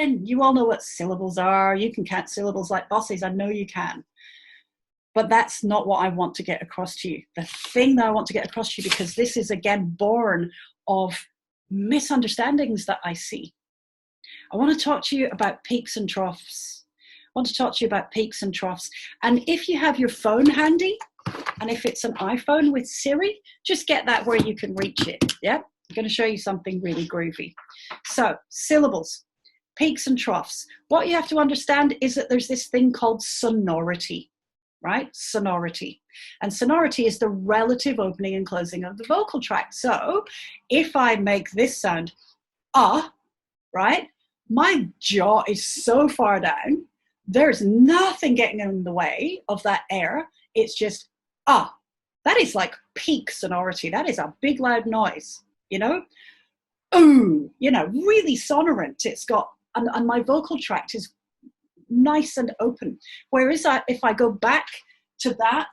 again, you all know what syllables are. You can count syllables like bosses. I know you can. But that's not what I want to get across to you. The thing that I want to get across to you, because this is again born of misunderstandings that I see. I want to talk to you about peaks and troughs. I want to talk to you about peaks and troughs. And if you have your phone handy, and if it's an iPhone with Siri, just get that where you can reach it. Yeah, I'm going to show you something really groovy. So, syllables, peaks and troughs. What you have to understand is that there's this thing called sonority. Right? Sonority. And sonority is the relative opening and closing of the vocal tract. So if I make this sound, right? My jaw is so far down, there's nothing getting in the way of that air. It's just, that is like peak sonority. That is a big loud noise, you know? Ooh, you know, really sonorant. It's got, and my vocal tract is nice and open. Whereas if I go back to that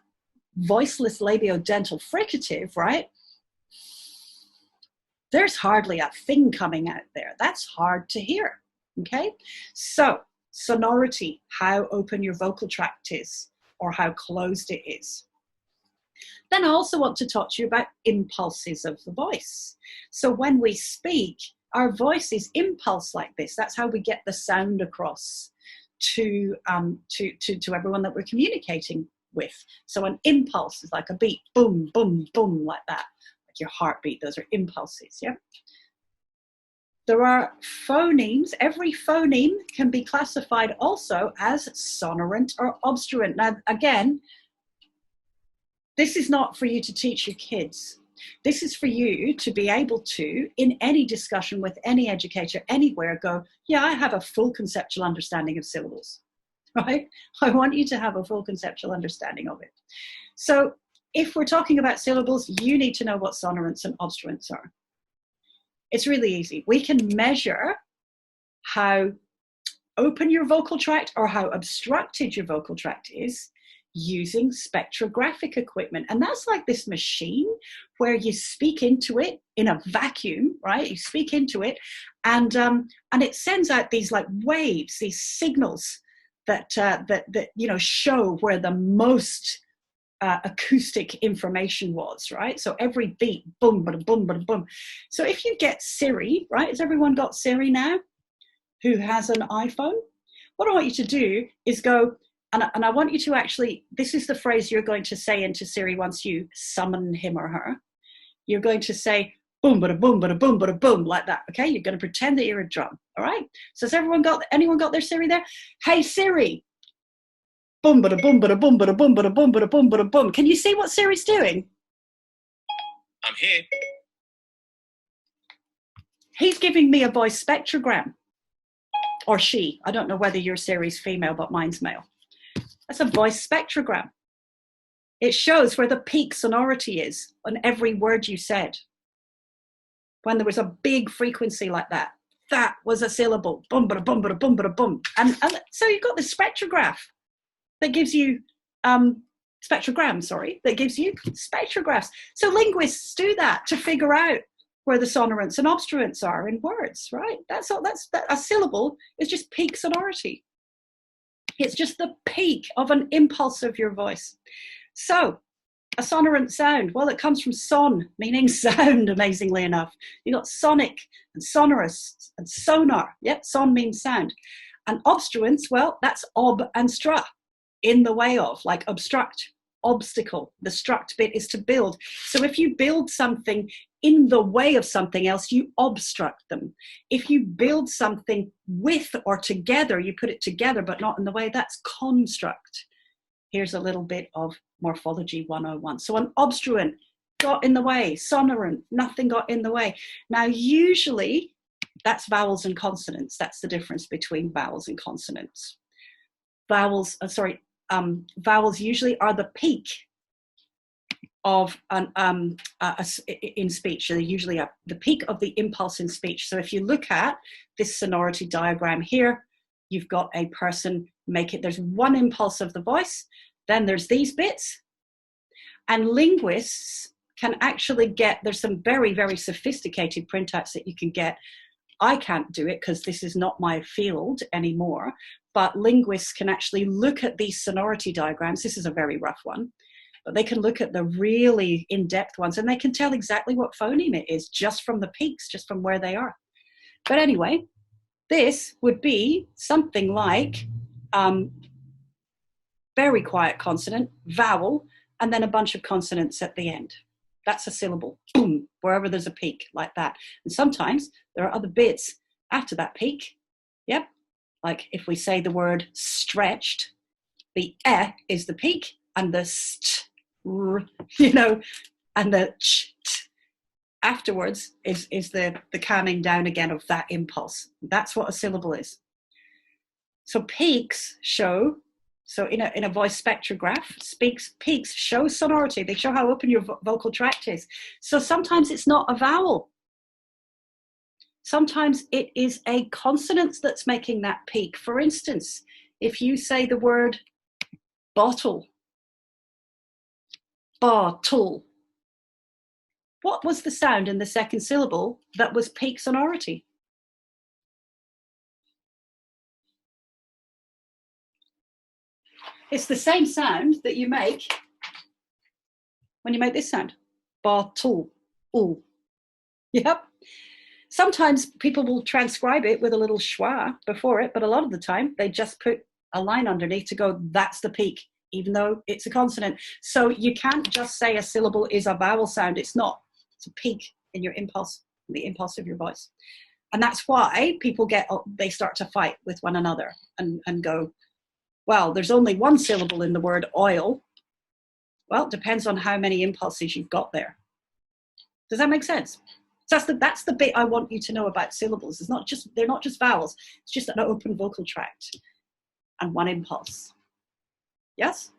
voiceless labiodental fricative, right, there's hardly a thing coming out there. That's hard to hear, okay? So sonority, how open your vocal tract is or how closed it is. Then I also want to talk to you about impulses of the voice. So when we speak, our voice is impulse like this. That's how we get the sound across to everyone that we're communicating with. So an impulse is like a beat, boom, boom, boom, like that, like your heartbeat. Those are impulses, yeah? There are phonemes. Every phoneme can be classified also as sonorant or obstruent. Now, again, this is not for you to teach your kids. This is for you to be able to, in any discussion with any educator anywhere, go, yeah, I have a full conceptual understanding of syllables, right? I want you to have a full conceptual understanding of it. So if we're talking about syllables, you need to know what sonorants and obstruents are. It's really easy. We can measure how open your vocal tract or how obstructed your vocal tract is using spectrographic equipment. And that's like this machine where you speak into it in a vacuum, right? You speak into it and it sends out these like waves, these signals that you know, show where the most acoustic information was, right? So every beat, boom, bada, boom, bada, boom. So if you get Siri, right? Has everyone got Siri now who has an iPhone? What I want you to do is go, and I want you to actually, this is the phrase you're going to say into Siri once you summon him or her. You're going to say, boom, bada, boom, bada, boom, bada, boom, like that, okay? You're going to pretend that you're a drum, all right? So has anyone got their Siri there? Hey, Siri. Boom, bada, boom, bada, boom, bada, boom, bada, boom, bada, boom, bada, boom. Can you see what Siri's doing? I'm here. He's giving me a voice spectrogram. Or she. I don't know whether your Siri's female, but mine's male. That's a voice spectrogram. It shows where the peak sonority is on every word you said. When there was a big frequency like that, that was a syllable. Boom, bada, boom, bada, boom, bada, boom. And so you've got this spectrograph that gives you, that gives you spectrographs. So linguists do that to figure out where the sonorants and obstruents are in words, right? That's all. A syllable is just peak sonority. It's just the peak of an impulse of your voice. So a sonorant sound, well, it comes from son, meaning sound, amazingly enough. You've got sonic and sonorous and sonar. Yep, son means sound. And obstruents, well, that's ob and stra, in the way of, like obstruct, obstacle. The struct bit is to build. So if you build something in the way of something else, you obstruct them. If you build something with or together, you put it together but not in the way, that's construct. Here's a little bit of morphology 101. So an obstruent got in the way, sonorant, nothing got in the way. Now usually that's vowels and consonants. That's the difference between vowels and consonants. Vowels usually are the peak of in speech. They're usually the peak of the impulse in speech. So if you look at this sonority diagram here, you've got a person there's one impulse of the voice, then there's these bits, and linguists can actually there's some very, very sophisticated printouts that you can get I can't do it because this is not my field anymore, but linguists can actually look at these sonority diagrams. This is a very rough one, but they can look at the really in-depth ones, and they can tell exactly what phoneme it is just from the peaks, just from where they are. But anyway, this would be something like very quiet consonant, vowel, and then a bunch of consonants at the end. That's a syllable, boom, wherever there's a peak, like that. And sometimes there are other bits after that peak. Yep, like if we say the word stretched, the eh is the peak, and the st, you know, and the ch, t afterwards is the calming down again of that impulse. That's what a syllable is. So peaks show, so in a voice spectrograph, peaks show sonority. They show how open your vocal tract is. So sometimes it's not a vowel. Sometimes it is a consonant that's making that peak. For instance, if you say the word bottle, bottle, what was the sound in the second syllable that was peak sonority? It's the same sound that you make when you make this sound. Bottle. Ooh. Yep. Sometimes people will transcribe it with a little schwa before it, but a lot of the time they just put a line underneath to go, that's the peak, even though it's a consonant. So you can't just say a syllable is a vowel sound. It's not. It's a peak in your impulse, the impulse of your voice. And that's why people they start to fight with one another and go, well, there's only one syllable in the word oil. Well, it depends on how many impulses you've got there. Does that make sense? So that's the bit I want you to know about syllables. They're not just vowels. It's just an open vocal tract and one impulse. Yes?